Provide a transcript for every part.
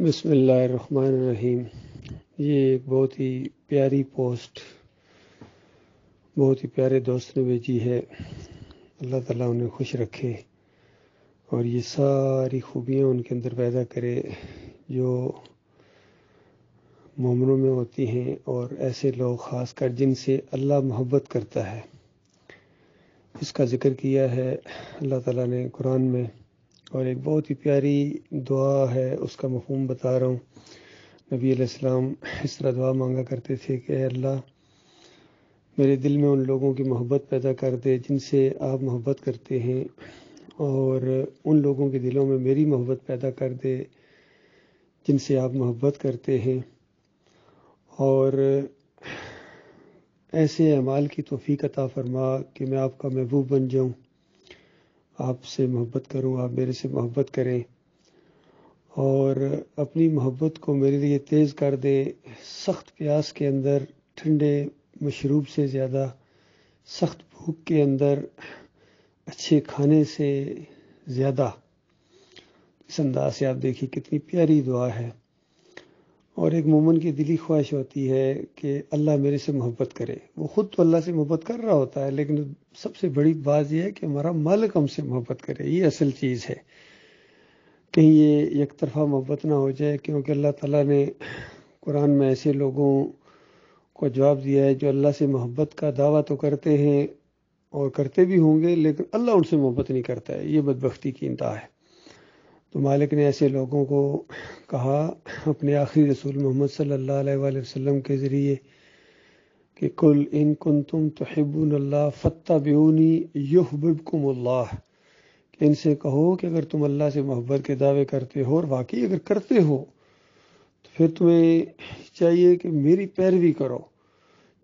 بسم اللہ الرحمن الرحیم۔ یہ ایک بہت ہی پیاری پوسٹ بہت ہی پیارے دوست نے بھیجی ہے۔ اللہ تعالیٰ انہیں خوش رکھے اور یہ ساری خوبیاں ان کے اندر پیدا کرے جو مومنوں میں ہوتی ہیں، اور ایسے لوگ خاص کر جن سے اللہ محبت کرتا ہے۔ اس کا ذکر کیا ہے اللہ تعالیٰ نے قرآن میں، اور ایک بہت ہی پیاری دعا ہے، اس کا مفہوم بتا رہا ہوں۔ نبی علیہ السلام اس طرح دعا مانگا کرتے تھے کہ اے اللہ، میرے دل میں ان لوگوں کی محبت پیدا کر دے جن سے آپ محبت کرتے ہیں، اور ان لوگوں کے دلوں میں میری محبت پیدا کر دے جن سے آپ محبت کرتے ہیں، اور ایسے اعمال کی توفیق عطا فرما کہ میں آپ کا محبوب بن جاؤں، آپ سے محبت کروں، آپ میرے سے محبت کریں، اور اپنی محبت کو میرے لیے تیز کر دے۔ سخت پیاس کے اندر ٹھنڈے مشروب سے زیادہ، سخت بھوک کے اندر اچھے کھانے سے زیادہ۔ اس انداز سے آپ دیکھیے کتنی پیاری دعا ہے، اور ایک مومن کی دلی خواہش ہوتی ہے کہ اللہ میرے سے محبت کرے۔ وہ خود تو اللہ سے محبت کر رہا ہوتا ہے، لیکن سب سے بڑی بات یہ ہے کہ ہمارا مالک ہم سے محبت کرے۔ یہ اصل چیز ہے، کہیں یہ یک طرفہ محبت نہ ہو جائے، کیونکہ اللہ تعالیٰ نے قرآن میں ایسے لوگوں کو جواب دیا ہے جو اللہ سے محبت کا دعویٰ تو کرتے ہیں اور کرتے بھی ہوں گے، لیکن اللہ ان سے محبت نہیں کرتا ہے۔ یہ بدبختی کی انتہا ہے۔ تو مالک نے ایسے لوگوں کو کہا اپنے آخری رسول محمد صلی اللہ علیہ وآلہ وسلم کے ذریعے کہ قل ان کنتم تحبون اللہ فاتبعونی یحببکم اللہ، کہ ان سے کہو کہ اگر تم اللہ سے محبت کے دعوے کرتے ہو، اور واقعی اگر کرتے ہو، تو پھر تمہیں چاہیے کہ میری پیروی کرو۔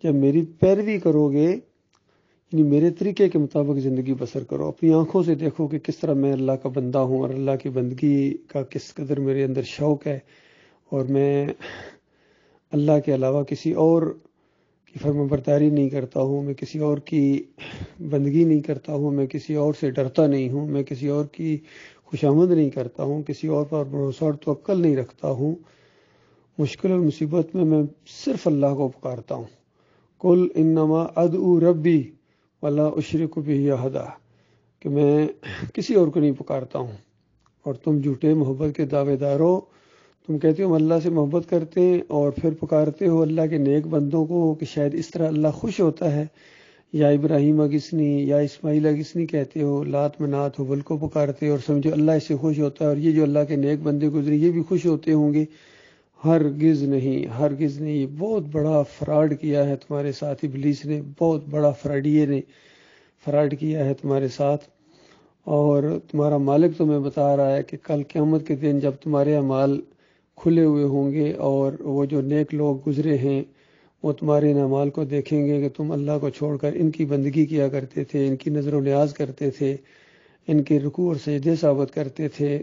جب میری پیروی کرو گے، یعنی میرے طریقے کے مطابق زندگی بسر کرو، اپنی آنکھوں سے دیکھو کہ کس طرح میں اللہ کا بندہ ہوں، اور اللہ کی بندگی کا کس قدر میرے اندر شوق ہے، اور میں اللہ کے علاوہ کسی اور کی فرمانبرداری نہیں کرتا ہوں، میں کسی اور کی بندگی نہیں کرتا ہوں، میں کسی اور سے ڈرتا نہیں ہوں، میں کسی اور کی خوشامد نہیں کرتا ہوں، کسی اور پر بھروسہ اور توکل نہیں رکھتا ہوں۔ مشکل اور مصیبت میں میں صرف اللہ کو پکارتا ہوں۔ قل انما ادعو ربی ولا اشرک بہ احدا، کہ میں کسی اور کو نہیں پکارتا ہوں۔ اور تم جھوٹے محبت کے دعوے دار ہو، تم کہتے ہو ہم اللہ سے محبت کرتے ہیں، اور پھر پکارتے ہو اللہ کے نیک بندوں کو کہ شاید اس طرح اللہ خوش ہوتا ہے، یا ابراہیم اگسنی یا اسماعیل اگسنی کہتے ہو، لات منات حبل کو پکارتے ہو، اور سمجھو اللہ اس سے خوش ہوتا ہے، اور یہ جو اللہ کے نیک بندے گزرے یہ بھی خوش ہوتے ہوں گے۔ ہرگز نہیں، ہرگز نہیں۔ یہ بہت بڑا فراڈ کیا ہے تمہارے ساتھ ابلیس نے، بہت بڑا فراڈیے نے فراڈ کیا ہے تمہارے ساتھ، اور تمہارا مالک تمہیں بتا رہا ہے کہ کل قیامت کے دن جب تمہارے اعمال کھلے ہوئے ہوں گے، اور وہ جو نیک لوگ گزرے ہیں وہ تمہارے ان اعمال کو دیکھیں گے کہ تم اللہ کو چھوڑ کر ان کی بندگی کیا کرتے تھے، ان کی نظر و نیاز کرتے تھے، ان کے رکوع اور سجدے ثابت کرتے تھے،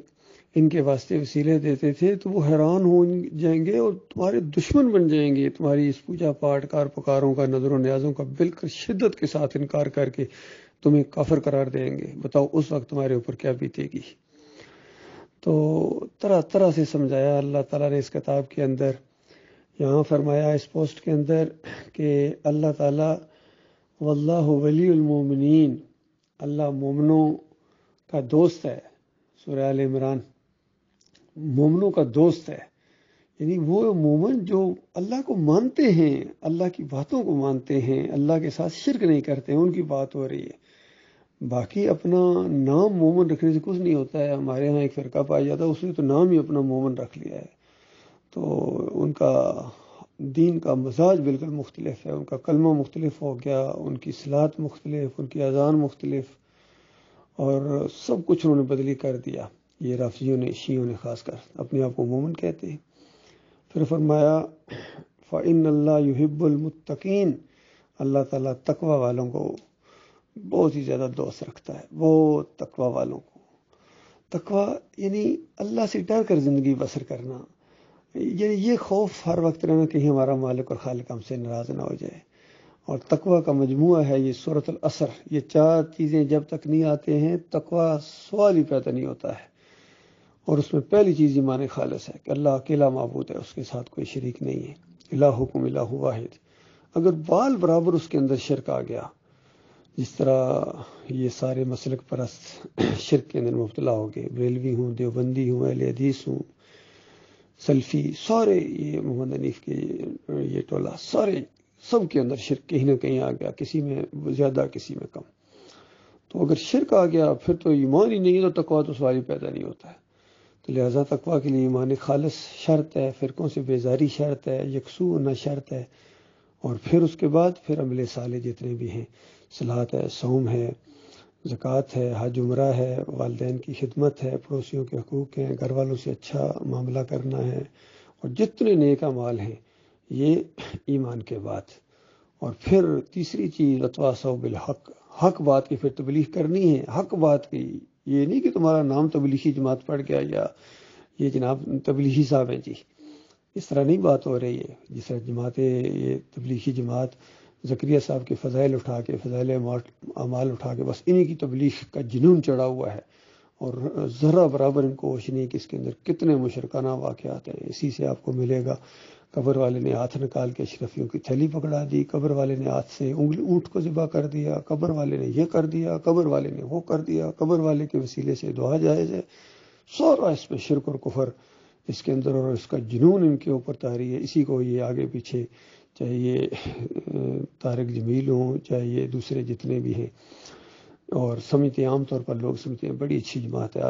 ان کے واسطے وسیلے دیتے تھے، تو وہ حیران ہو جائیں گے اور تمہارے دشمن بن جائیں گے۔ تمہاری اس پوجا پاٹ کار پکاروں کا، نظر و نیازوں کا بالکل شدت کے ساتھ انکار کر کے تمہیں کافر قرار دیں گے۔ بتاؤ اس وقت تمہارے اوپر کیا بیتے گی۔ تو طرح طرح سے سمجھایا اللہ تعالیٰ نے اس کتاب کے اندر۔ یہاں فرمایا اس پوسٹ کے اندر کہ اللہ تعالیٰ واللہ ولی المومنین، اللہ مومنوں کا دوست ہے۔ سورہ آل عمران، مومنوں کا دوست ہے، یعنی وہ مومن جو اللہ کو مانتے ہیں، اللہ کی باتوں کو مانتے ہیں، اللہ کے ساتھ شرک نہیں کرتے ہیں، ان کی بات ہو رہی ہے۔ باقی اپنا نام مومن رکھنے سے کچھ نہیں ہوتا ہے۔ ہمارے ہاں ایک فرقہ پایا جاتا ہے، اس نے تو نام ہی اپنا مومن رکھ لیا ہے، تو ان کا دین کا مزاج بالکل مختلف ہے، ان کا کلمہ مختلف ہو گیا، ان کی صلاۃ مختلف، ان کی اذان مختلف، اور سب کچھ انہوں نے بدلی کر دیا۔ یہ رافضیوں نے، شیعوں نے خاص کر اپنے آپ کو مومن کہتے ہیں۔ پھر فرمایا فَإِنَّ اللَّهَ يُحِبُّ الْمُتَّقِينَ، اللہ تعالیٰ تقوی والوں کو بہت ہی زیادہ دوست رکھتا ہے، بہت تقوی والوں کو۔ تقوی یعنی اللہ سے ڈر کر زندگی بسر کرنا، یعنی یہ خوف ہر وقت رہنا کہیں ہمارا مالک اور خالق ہم سے ناراض نہ ہو جائے۔ اور تقوی کا مجموعہ ہے یہ سورۃ العصر۔ یہ چار چیزیں جب تک نہیں آتے ہیں تقوی سوال ہی پیدا نہیں ہوتا ہے۔ اور اس میں پہلی چیز ایمان خالص ہے کہ اللہ اکیلا معبود ہے، اس کے ساتھ کوئی شریک نہیں ہے، الہکم الہ واحد۔ اگر بال برابر اس کے اندر شرک آ گیا، جس طرح یہ سارے مسلک پرست شرک کے اندر مبتلا ہو گئے، بریلوی ہوں، دیوبندی ہوں، اہل حدیث ہوں، سلفی، سارے یہ محمد حنیف کے یہ ٹولہ، سارے سب کے اندر شرک کہیں نہ کہیں آ گیا، کسی میں زیادہ کسی میں کم۔ تو اگر شرک آ گیا پھر تو ایمان ہی نہیں ہے، تو تقویٰ تو سوال ہی پیدا نہیں ہوتا ہے۔ تو لہٰذا تقویٰ کے لیے ایمان خالص شرط ہے، فرقوں سے بیزاری شرط ہے، یکسو ہونا شرط ہے، اور پھر اس کے بعد پھر عمل صالح جتنے بھی ہیں، صلاۃ ہے، صوم ہے، زکوٰۃ ہے، حج عمرہ ہے، والدین کی خدمت ہے، پڑوسیوں کے حقوق ہیں، گھر والوں سے اچھا معاملہ کرنا ہے، اور جتنے نیک اعمال ہیں یہ ایمان کے بعد۔ اور پھر تیسری چیز وتواصوا بالحق، حق بات کی پھر تبلیغ کرنی ہے، حق بات کی، یہ نہیں کہ تمہارا نام تبلیغی جماعت پڑ گیا یا یہ جناب تبلیغی صاحب ہیں جی، اس طرح نہیں بات ہو رہی ہے۔ جس طرح یہ تبلیغی جماعت زکریا صاحب کے فضائل اٹھا کے، فضائل اعمال اٹھا کے بس انہی کی تبلیغ کا جنون چڑھا ہوا ہے، اور ذرا برابر ان کو ہوش نہیں کہ اس کے اندر کتنے مشرکانہ واقعات ہیں۔ اسی سے آپ کو ملے گا، قبر والے نے ہاتھ نکال کے اشرفیوں کی تھیلی پکڑا دی، قبر والے نے ہاتھ سے اونٹ کو ذبح کر دیا، قبر والے نے یہ کر دیا، قبر والے نے وہ کر دیا، قبر والے کے وسیلے سے دعا جائز ہے، سارا اس میں شرک اور کفر اس کے اندر، اور اس کا جنون ان کے اوپر طاری ہے۔ اسی کو یہ آگے پیچھے، چاہے یہ طارق جمیل ہوں، چاہے یہ دوسرے جتنے بھی ہیں، اور سمجھتے عام طور پر لوگ سمجھتے ہیں بڑی اچھی جماعت ہے،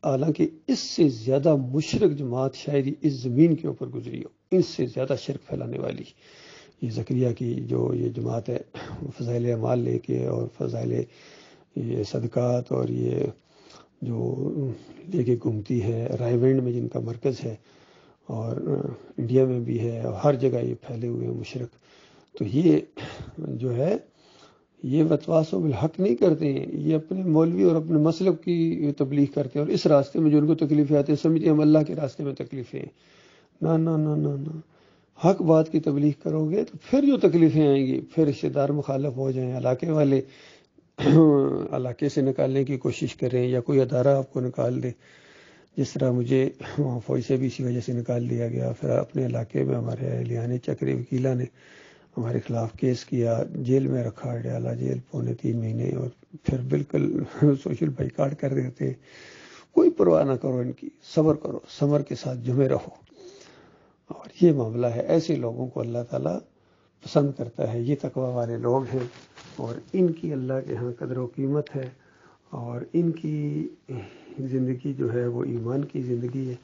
حالانکہ اس سے زیادہ مشرک جماعت شاید اس زمین کے اوپر گزری ہو، اس سے زیادہ شرک پھیلانے والی یہ زکریا کی جو یہ جماعت ہے، فضائل اعمال لے کے اور فضائل یہ صدقات اور یہ جو لے کے گھومتی ہے، رائے ونڈ میں جن کا مرکز ہے، اور انڈیا میں بھی ہے، اور ہر جگہ یہ پھیلے ہوئے ہیں مشرک۔ تو یہ جو ہے یہ وتواصوا بالحق نہیں کرتے ہیں، یہ اپنے مولوی اور اپنے مسلک کی تبلیغ کرتے ہیں، اور اس راستے میں جو ان کو تکلیفیں آتی ہیں سمجھتے ہیں ہم اللہ کے راستے میں تکلیفیں ہیں۔ نہ نہ نہ نہ نہ، حق بات کی تبلیغ کرو گے تو پھر جو تکلیفیں آئیں گی، پھر رشتہ دار مخالف ہو جائیں، علاقے والے علاقے سے نکالنے کی کوشش کریں، یا کوئی ادارہ آپ کو نکال دے، جس طرح مجھے وہاں فوج سے بھی اسی وجہ سے نکال دیا گیا۔ پھر اپنے علاقے میں ہمارے اہلیان چکری وکیلا نے ہمارے خلاف کیس کیا، جیل میں رکھا، ڈالا جیل 2.25 مہینے، اور پھر بالکل سوشل بائیکاٹ کر دیتے۔ کوئی پرواہ نہ کرو ان کی، صبر کرو، صبر کے ساتھ جمے رہو، اور یہ معاملہ ہے۔ ایسے لوگوں کو اللہ تعالیٰ پسند کرتا ہے، یہ تقویٰ والے لوگ ہیں، اور ان کی اللہ کے ہاں قدر و قیمت ہے، اور ان کی زندگی جو ہے وہ ایمان کی زندگی ہے۔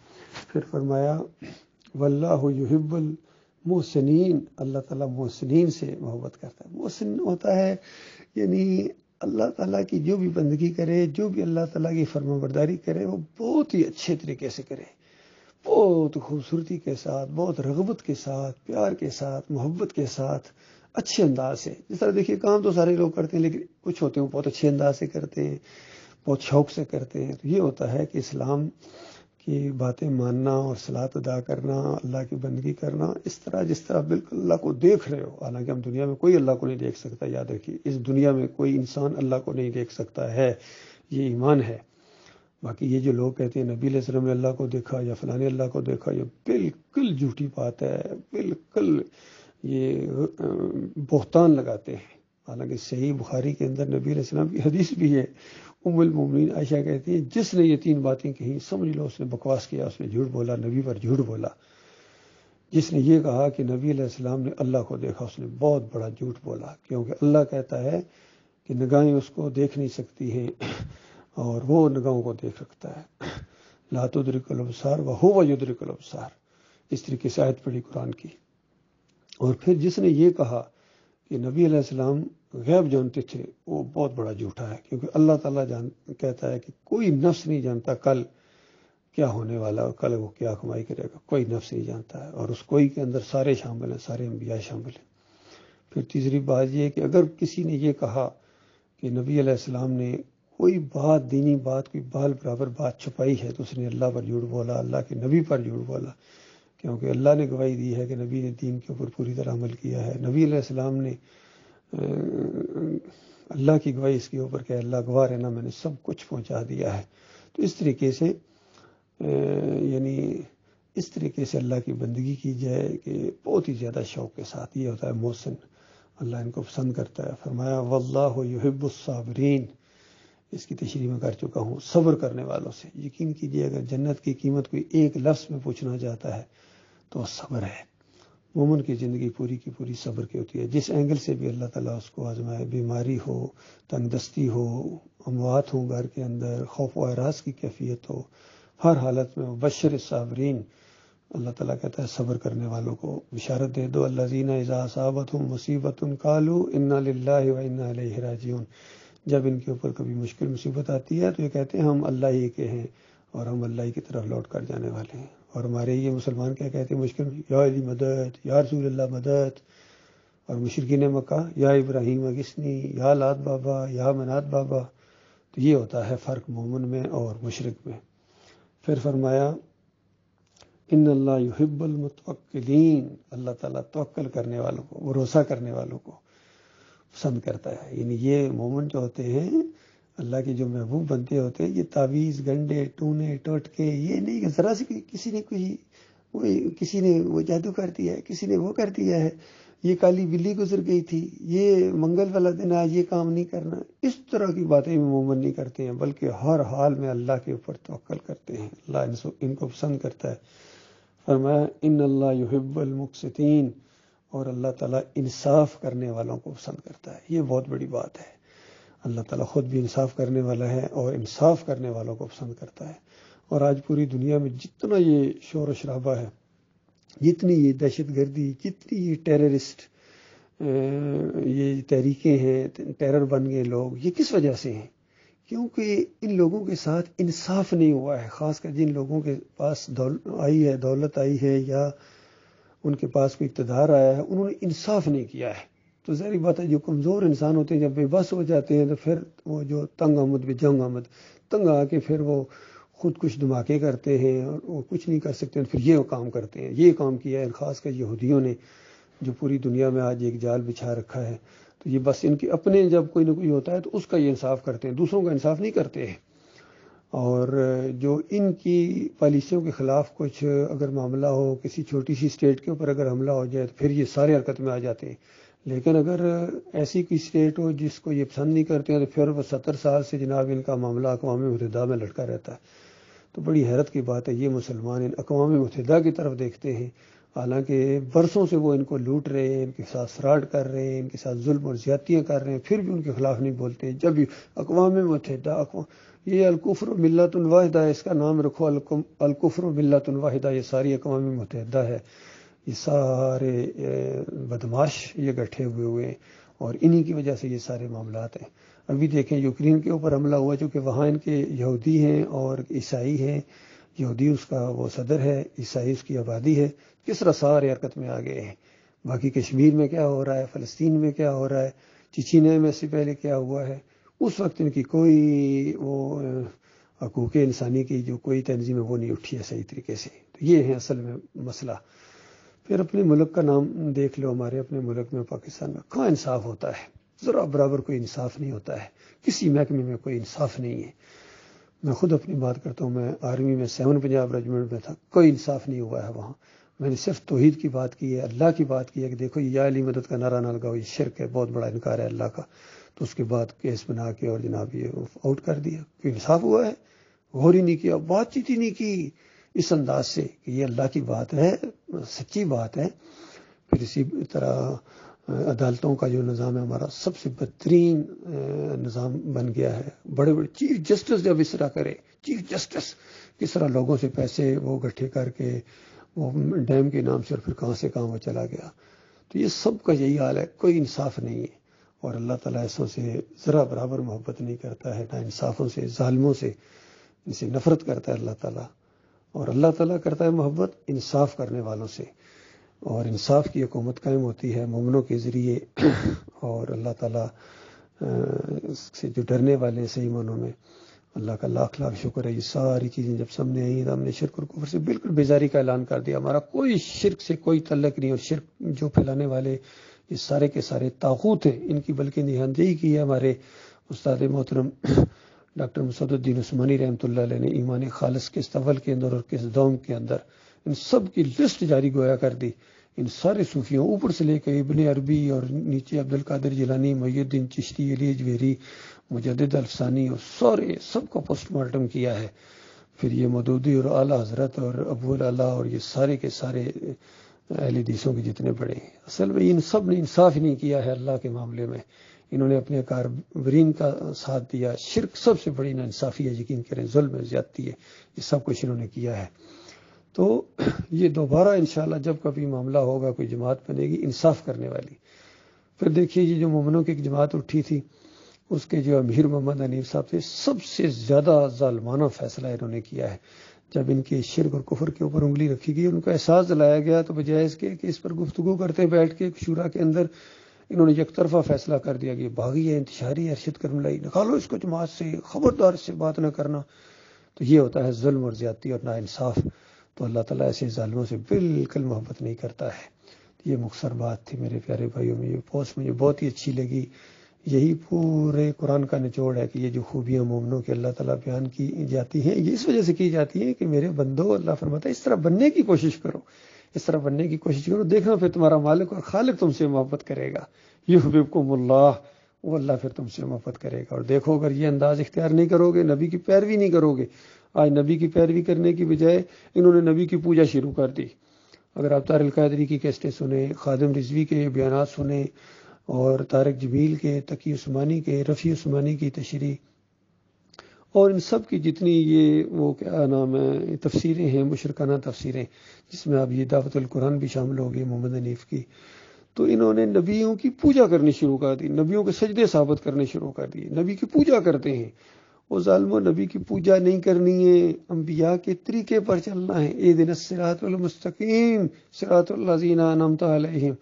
پھر فرمایا واللہ یحب المحسنین، اللہ تعالیٰ محسنین سے محبت کرتا ہے۔ محسن ہوتا ہے یعنی اللہ تعالیٰ کی جو بھی بندگی کرے، جو بھی اللہ تعالیٰ کی فرما برداری کرے، وہ بہت ہی اچھے طریقے سے کرے، بہت خوبصورتی کے ساتھ، بہت رغبت کے ساتھ، پیار کے ساتھ، محبت کے ساتھ، اچھے انداز سے۔ جس طرح دیکھیے کام تو سارے لوگ کرتے ہیں، لیکن کچھ ہوتے ہیں وہ بہت اچھے انداز سے کرتے ہیں، بہت شوق سے کرتے ہیں۔ تو یہ ہوتا ہے کہ اسلام کی باتیں ماننا اور صلاۃ ادا کرنا، اللہ کی بندگی کرنا، اس طرح جس طرح بالکل اللہ کو دیکھ رہے ہو۔ حالانکہ ہم دنیا میں کوئی اللہ کو نہیں دیکھ سکتا، یاد رکھیے، اس دنیا میں کوئی انسان اللہ کو نہیں دیکھ سکتا ہے، یہ ایمان ہے۔ باقی یہ جو لوگ کہتے ہیں نبی علیہ السلام نے اللہ کو دیکھا یا فلاں نے اللہ کو دیکھا، یہ بالکل جھوٹی بات ہے، بالکل یہ بہتان لگاتے ہیں۔ حالانکہ صحیح بخاری کے اندر نبی علیہ السلام کی حدیث بھی ہے، ام المومنین عائشہ کہتی ہیں جس نے یہ 3 باتیں کہیں سمجھ لو اس نے بکواس کیا، اس نے جھوٹ بولا، نبی پر جھوٹ بولا۔ جس نے یہ کہا کہ نبی علیہ السلام نے اللہ کو دیکھا، اس نے بہت بڑا جھوٹ بولا، کیونکہ اللہ کہتا ہے کہ نگاہیں اس کو دیکھ نہیں سکتی ہیں، اور وہ نگاہوں کو دیکھ رکھتا ہے۔ لا تدرک الابصار وہو یدرک الابصار، اس طریقے سے آیت پڑھی قرآن کی۔ اور پھر جس نے یہ کہا کہ نبی علیہ السلام غیب جانتے تھے، وہ بہت بڑا جھوٹا ہے، کیونکہ اللہ تعالیٰ کہتا ہے کہ کوئی نفس نہیں جانتا کل کیا ہونے والا، اور کل وہ کیا کمائی کرے گا، کوئی نفس نہیں جانتا ہے، اور اس کوئی کے اندر سارے شامل ہیں، سارے انبیاء شامل ہیں۔ پھر تیسری بات یہ ہے کہ اگر کسی نے یہ کہا کہ نبی علیہ السلام نے کوئی بات، دینی بات، کوئی بال برابر بات چھپائی ہے، تو اس نے اللہ پر جھوٹ بولا، اللہ کے نبی پر جھوٹ بولا، کیونکہ اللہ نے گواہی دی ہے کہ نبی نے دین کے اوپر پوری طرح عمل کیا ہے۔ نبی علیہ السلام نے اللہ کی گواہی اس کے اوپر کہ اللہ گواہ رہنا میں نے سب کچھ پہنچا دیا ہے۔ تو اس طریقے سے یعنی اس طریقے سے اللہ کی بندگی کی جائے کہ بہت ہی زیادہ شوق کے ساتھ. یہ ہوتا ہے محسن، اللہ ان کو پسند کرتا ہے. فرمایا واللہ یحب الصابرین، اس کی تشریح میں کر چکا ہوں. صبر کرنے والوں سے یقین کیجیے، اگر جنت کی قیمت کوئی ایک لفظ میں پوچھنا چاہتا ہے تو وہ صبر ہے. مومن کی زندگی پوری کی پوری صبر کی ہوتی ہے. جس اینگل سے بھی اللہ تعالیٰ اس کو آزمائے، بیماری ہو، تنگ دستی ہو، اموات ہوں گھر کے اندر، خوف و ہراس کی کیفیت ہو، ہر حالت میں بشر صابرین، اللہ تعالیٰ کہتا ہے صبر کرنے والوں کو بشارت دے دو. الذین اذا اصابتهم مصیبت قالوا انا للہ و انا الیہ راجعون. جب ان کے اوپر کبھی مشکل مصیبت آتی ہے تو یہ کہتے ہیں ہم اللہ ہی کے ہیں اور ہم اللہ ہی کی طرف لوٹ کر جانے والے ہیں. اور ہمارے یہ مسلمان کیا کہتے ہیں مشکل میں؟ یا علی مدد، یا رسول اللہ مدد. اور مشرکین مکہ یا ابراہیم اغثنی، یا لات بابا، یا منات بابا. تو یہ ہوتا ہے فرق مومن میں اور مشرک میں. پھر فرمایا ان اللہ یحب المتوکلین، اللہ تعالیٰ توکل کرنے والوں کو، بھروسہ کرنے والوں کو پسند کرتا ہے. یعنی یہ مومن جو ہوتے ہیں اللہ کے جو محبوب بنتے ہوتے ہیں، یہ تعویذ گنڈے ٹونے ٹوٹکے یہ نہیں کہ ذرا سے کسی نے وہ جادو کر دیا ہے، کسی نے وہ کر دیا ہے، یہ کالی بلی گزر گئی تھی، یہ منگل والا دن آج یہ کام نہیں کرنا، اس طرح کی باتیں مومن نہیں کرتے ہیں، بلکہ ہر حال میں اللہ کے اوپر توکل کرتے ہیں. اللہ ان کو پسند کرتا ہے. فرمایا ان اللہ یحب المقسطین، اور اللہ تعالیٰ انصاف کرنے والوں کو پسند کرتا ہے. یہ بہت بڑی بات ہے. اللہ تعالیٰ خود بھی انصاف کرنے والا ہے اور انصاف کرنے والوں کو پسند کرتا ہے. اور آج پوری دنیا میں جتنا یہ شور و شرابہ ہے، جتنی یہ دہشت گردی، جتنی یہ ٹیررسٹ یہ تحریکیں ہیں، ٹیرر بن گئے لوگ، یہ کس وجہ سے ہیں؟ کیونکہ ان لوگوں کے ساتھ انصاف نہیں ہوا ہے. خاص کر جن لوگوں کے پاس دولت آئی ہے یا ان کے پاس کوئی اقتدار آیا ہے، انہوں نے انصاف نہیں کیا ہے. تو ظاہری بات ہے جو کمزور انسان ہوتے ہیں جب بے بس ہو جاتے ہیں تو پھر وہ جو تنگ آمد بھی جنگ آمد، تنگ آ کے پھر وہ خود کچھ دھماکے کرتے ہیں اور وہ کچھ نہیں کر سکتے، پھر یہ کام کرتے ہیں. یہ کام کیا ہے خاص کر یہودیوں نے، جو پوری دنیا میں آج ایک جال بچھا رکھا ہے. تو یہ بس ان کے اپنے جب کوئی نہ کوئی ہوتا ہے تو اس کا یہ انصاف کرتے ہیں، دوسروں کا انصاف نہیں کرتے ہیں. اور جو ان کی پالیسیوں کے خلاف کچھ اگر معاملہ ہو، کسی چھوٹی سی اسٹیٹ کے اوپر اگر حملہ ہو جائے تو پھر یہ سارے حرکت میں آ جاتے ہیں. لیکن اگر ایسی کوئی اسٹیٹ ہو جس کو یہ پسند نہیں کرتے ہیں تو پھر وہ 70 سال سے جناب ان کا معاملہ اقوام متحدہ میں لٹکا رہتا ہے. تو بڑی حیرت کی بات ہے، یہ مسلمان ان اقوام متحدہ کی طرف دیکھتے ہیں، حالانکہ برسوں سے وہ ان کو لوٹ رہے ہیں، ان کے ساتھ فراڈ کر رہے ہیں، ان کے ساتھ ظلم اور زیادتیاں کر رہے ہیں، پھر بھی ان کے خلاف نہیں بولتے. جب اقوام متحدہ یہ الکفر ملت واحدہ ہے، اس کا نام رکھو الکفر ملت واحدہ، یہ ساری اقوام متحدہ ہے. یہ سارے بدماش یہ گٹھے ہوئے ہیں اور انہی کی وجہ سے یہ سارے معاملات ہیں. ابھی دیکھیں یوکرین کے اوپر حملہ ہوا، چونکہ وہاں ان کے یہودی ہیں اور عیسائی ہیں. یہودی اس کا وہ صدر ہے، عیسائی اس کی آبادی ہے. کس طرح سارے حرکت میں آ گئے ہیں. باقی کشمیر میں کیا ہو رہا ہے، فلسطین میں کیا ہو رہا ہے، چچینیا میں سے پہلے کیا ہوا ہے، اس وقت ان کی کوئی وہ حقوق انسانی کی جو کوئی تنظیم ہے وہ نہیں اٹھی ہے صحیح طریقے سے. تو یہ ہے اصل میں مسئلہ. پھر اپنے ملک کا نام دیکھ لو، ہمارے اپنے ملک میں پاکستان میں کہاں انصاف ہوتا ہے؟ ذرا برابر کوئی انصاف نہیں ہوتا ہے، کسی محکمے میں کوئی انصاف نہیں ہے. میں خود اپنی بات کرتا ہوں، میں آرمی میں 7 پنجاب ریجمنٹ میں تھا، کوئی انصاف نہیں ہوا ہے وہاں. میں نے صرف توحید کی بات کی ہے، اللہ کی بات کی ہے کہ دیکھو یہ یا علی مدد کا نعرہ نہ لگاؤ، یہ شرک ہے، بہت بڑا انکار ہے اللہ کا. تو اس کے بعد کیس بنا کے اور جناب یہ آؤٹ کر دیا. کوئی انصاف ہوا ہے؟ غور ہی نہیں کیا، بات چیت ہی نہیں کی اس انداز سے کہ یہ اللہ کی بات ہے، سچی بات ہے. پھر اسی طرح عدالتوں کا جو نظام ہے ہمارا سب سے بہترین نظام بن گیا ہے. بڑے بڑے چیف جسٹس جب اس طرح کرے، چیف جسٹس کس طرح لوگوں سے پیسے وہ اکٹھے کر کے وہ ڈیم کے نام سے اور پھر کہاں سے کہاں وہ چلا گیا. تو یہ سب کا یہی حال ہے، کوئی انصاف نہیں ہے. اور اللہ تعالیٰ ایسوں سے ذرا برابر محبت نہیں کرتا ہے، نہ انصافوں سے، ظالموں سے، ان سے نفرت کرتا ہے اللہ تعالیٰ. اور اللہ تعالیٰ کرتا ہے محبت انصاف کرنے والوں سے. اور انصاف کی حکومت قائم ہوتی ہے مومنوں کے ذریعے. اور اللہ تعالیٰ سے جو ڈرنے والے ہیں صحیح معنوں میں، اللہ کا لاکھ لاکھ شکر ہے. یہ ساری چیزیں جب سامنے آئیں تو ہم نے شرک اور کفر سے بالکل بیزاری کا اعلان کر دیا. ہمارا کوئی شرک سے کوئی تعلق نہیں، اور شرک جو پھیلانے والے یہ سارے کے سارے طاغوت ہیں، ان کی بلکہ نشاندہی کی ہے ہمارے استاد محترم ڈاکٹر مسعود الدین عثمانی رحمۃ اللہ علیہ نے ایمان خالص کے اول کے اندر اور کس دوم کے اندر ان سب کی لسٹ جاری گویا کر دی. ان سارے صوفیوں اوپر سے لے کے ابن عربی اور نیچے عبد القادر جیلانی، محی الدین چشتی، علی اجویری، مجدد الفسانی، اور سارے سب کا پوسٹ مارٹم کیا ہے. پھر یہ مودودی اور اعلیٰ حضرت اور ابو الاعلیٰ اور یہ سارے کے سارے اہل حدیثوں کے جتنے بڑے ہیں. اصل میں ان سب نے انصاف نہیں کیا ہے اللہ کے معاملے میں. انہوں نے اپنے کاربرین کا ساتھ دیا. شرک سب سے بڑی ناانصافی ہے، یقین کریں، ظلم ہے، زیادتی ہے. یہ سب کچھ انہوں نے کیا ہے. تو یہ دوبارہ انشاءاللہ جب کبھی معاملہ ہوگا، کوئی جماعت بنے گی انصاف کرنے والی. پھر دیکھیے یہ جو مومنوں کی ایک جماعت اٹھی تھی، اس کے جو امیر محمد حنیف صاحب تھے، سب سے زیادہ ظالمانہ فیصلہ انہوں نے کیا ہے. جب ان کے شرک اور کفر کے اوپر انگلی رکھی گئی، ان کو احساس دلایا گیا، تو بجائے اس کے کہ اس پر گفتگو کرتے بیٹھ کے شورا کے اندر، انہوں نے یک طرفہ فیصلہ کر دیا کہ باغی ہے، انتشاری ہے، ارشد کرملائی، نکالو اس کو جماعت سے، خبردار اس سے بات نہ کرنا. تو یہ ہوتا ہے ظلم اور زیادتی اور ناانصاف. تو اللہ تعالیٰ ایسے ظالموں سے بالکل محبت نہیں کرتا ہے. یہ مختصر بات تھی میرے پیارے بھائیوں میں. یہ پوسٹ مجھے بہت ہی اچھی لگی. یہی پورے قرآن کا نچوڑ ہے کہ یہ جو خوبیاں مومنوں کے اللہ تعالیٰ بیان کی جاتی ہیں، یہ اس وجہ سے کی جاتی ہیں کہ میرے بندو، اللہ فرماتا ہے اس طرح بننے کی کوشش کرو، اس طرح بننے کی کوشش کرو، دیکھنا پھر تمہارا مالک اور خالق تم سے محبت کرے گا. یحببکم اللہ، وہ اللہ پھر تم سے محبت کرے گا. اور دیکھو اگر یہ انداز اختیار نہیں کرو گے، نبی کی پیروی نہیں کرو گے. آج نبی کی پیروی کرنے کی بجائے انہوں نے نبی کی پوجا شروع کر دی. اگر آپ طارق القادری کی کیسٹیں سنیں، خادم رضوی کے بیانات سنیں، اور طارق جمیل کے، تقی عثمانی کے، رفیع عثمانی کی تشریح، اور ان سب کی جتنی یہ وہ کیا نام ہے تفسیریں ہیں، مشرکانہ تفسیریں، جس میں اب یہ دعوت القرآن بھی شامل ہو گئی محمد حنیف کی، تو انہوں نے نبیوں کی پوجا کرنی شروع کر دی، نبیوں کے سجدے ثابت کرنے شروع کر دیے. نبی کی پوجا کرتے ہیں. وہ ظالموں، نبی کی پوجا نہیں کرنی ہے، انبیاء کے طریقے پر چلنا ہے. اہدنا الصراط المستقیم صراط الذین انعمت علیہم.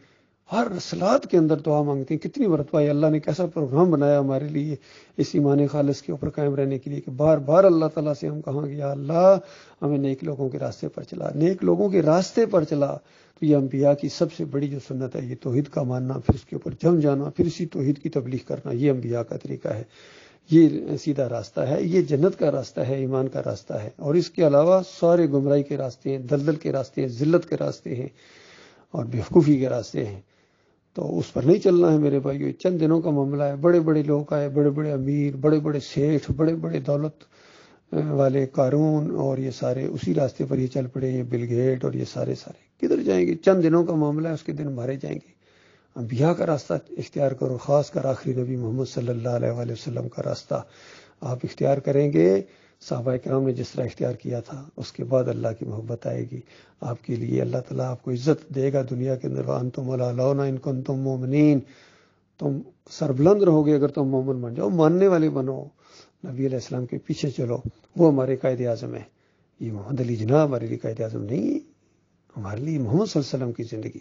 ہر صلات کے اندر دعا مانگتے ہیں. کتنی مرتبہ اللہ نے کیسا پروگرام بنایا ہمارے لیے اس ایمان خالص کے اوپر قائم رہنے کے لیے، کہ بار بار اللہ تعالیٰ سے ہم کہاں گیا اللہ ہمیں نیک لوگوں کے راستے پر چلا، نیک لوگوں کے راستے پر چلا. تو یہ انبیاء کی سب سے بڑی جو سنت ہے، یہ توحید کا ماننا، پھر اس کے اوپر جم جانا، پھر اسی توحید کی تبلیغ کرنا. یہ انبیاء کا طریقہ ہے. یہ سیدھا راستہ ہے، یہ جنت کا راستہ ہے، ایمان کا راستہ ہے. اور اس کے علاوہ سارے گمراہی کے راستے ہیں، دلدل کے راستے ہیں، ذلت کے راستے ہیں، اور بیوقوفی کے راستے ہیں. تو اس پر نہیں چلنا ہے میرے بھائیو. چند دنوں کا معاملہ ہے، بڑے بڑے لوگ آئے، بڑے بڑے امیر، بڑے بڑے سیٹھ، بڑے بڑے دولت والے قارون، اور یہ سارے اسی راستے پر یہ چل پڑے ہیں. بل گیٹ اور یہ سارے کدھر جائیں گے؟ چند دنوں کا معاملہ ہے، اس کے دن مارے جائیں گے. انبیاء کا راستہ اختیار کرو، خاص کر آخری نبی محمد صلی اللہ علیہ وآلہ وسلم کا راستہ آپ اختیار کریں گے. صحابہ کرام نے جس طرح اختیار کیا تھا، اس کے بعد اللہ کی محبت آئے گی آپ کے لیے. اللہ تعالیٰ آپ کو عزت دے گا دنیا کے اندر. وانتم الاعلون ان کنتم مومنین. تم سربلند رہو گے اگر تم مومن بن جاؤ، ماننے والے بنو، نبی علیہ السلام کے پیچھے چلو. وہ ہمارے قائد اعظم ہے. یہ محمد علی جناح ہمارے لیے قائد اعظم نہیں ہے. ہمارے لیے محمد صلی اللہ علیہ وسلم کی زندگی،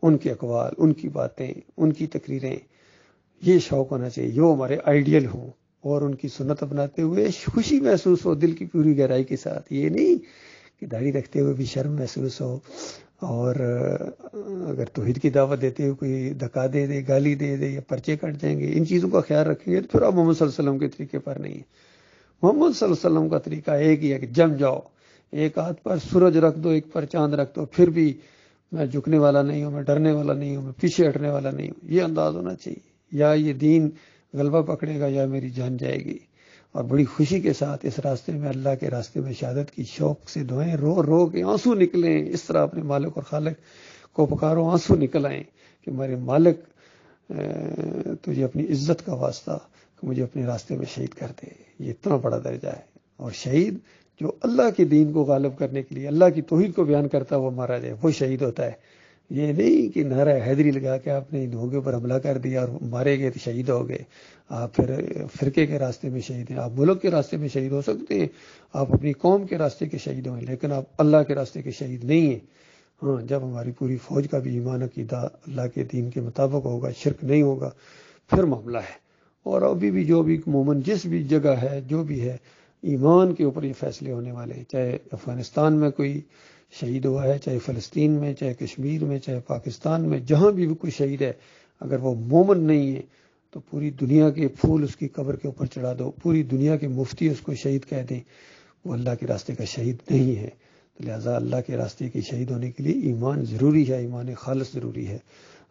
ان کے اقوال، ان کی باتیں، ان کی تقریریں، یہ شوق ہونا چاہیے. جو ہمارے آئیڈیل ہوں اور ان کی سنت اپناتے ہوئے خوشی محسوس ہو دل کی پوری گہرائی کے ساتھ. یہ نہیں کہ داڑھی رکھتے ہوئے بھی شرم محسوس ہو، اور اگر توحید کی دعوت دیتے ہوئے کوئی دھکا دے دے، گالی دے دے، یا پرچے کٹ جائیں گے. ان چیزوں کا خیال رکھیں گے تو پھر آپ محمد صلی اللہ علیہ وسلم کے طریقے پر نہیں ہے. محمد صلی اللہ علیہ وسلم کا طریقہ ایک ہی ہے کہ جم جاؤ، ایک ہاتھ پر سورج رکھ دو، ایک پر چاند رکھ دو، پھر بھی میں جھکنے والا نہیں ہوں، میں ڈرنے والا نہیں ہوں، میں پیچھے ہٹنے والا نہیں ہوں. یہ انداز ہونا چاہیے. یا یہ دین غلبہ پکڑے گا یا میری جان جائے گی. اور بڑی خوشی کے ساتھ اس راستے میں، اللہ کے راستے میں شہادت کی شوق سے دعائیں، رو رو کے آنسو نکلیں. اس طرح اپنے مالک اور خالق کو پکارو، آنسو نکل آئیں کہ میرے مالک تجھے اپنی عزت کا واسطہ کہ مجھے اپنے راستے میں شہید کر دے. یہ اتنا بڑا درجہ ہے. اور شہید جو اللہ کے دین کو غالب کرنے کے لیے، اللہ کی توحید کو بیان کرتا ہے، وہ مارا جائے، وہ شہید ہوتا ہے. یہ نہیں کہ نعرہ حیدری لگا کے آپ نے ان لوگوں پر حملہ کر دیا اور مارے گئے تو شہید ہو گئے. آپ پھر فرقے کے راستے میں شہید ہیں. آپ ملک کے راستے میں شہید ہو سکتے ہیں، آپ اپنی قوم کے راستے کے شہید ہیں، لیکن آپ اللہ کے راستے کے شہید نہیں ہیں. ہاں، جب ہماری پوری فوج کا بھی ایمان عقیدہ اللہ کے دین کے مطابق ہوگا، شرک نہیں ہوگا، پھر معاملہ ہے. اور ابھی بھی جو بھی مومن جس بھی جگہ ہے، جو بھی ہے، ایمان کے اوپر یہ فیصلے ہونے والے ہیں. چاہے افغانستان میں کوئی شہید ہوا ہے، چاہے فلسطین میں، چاہے کشمیر میں، چاہے پاکستان میں، جہاں بھی کوئی شہید ہے، اگر وہ مومن نہیں ہے تو پوری دنیا کے پھول اس کی قبر کے اوپر چڑھا دو، پوری دنیا کے مفتی اس کو شہید کہہ دیں، وہ اللہ کے راستے کا شہید نہیں ہے۔ تو لہٰذا اللہ کے راستے کی شہید ہونے کے لیے ایمان ضروری ہے، ایمان خالص ضروری ہے۔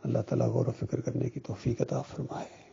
اللہ تعالیٰ غور و فکر کرنے کی توفیق عطا فرمائے۔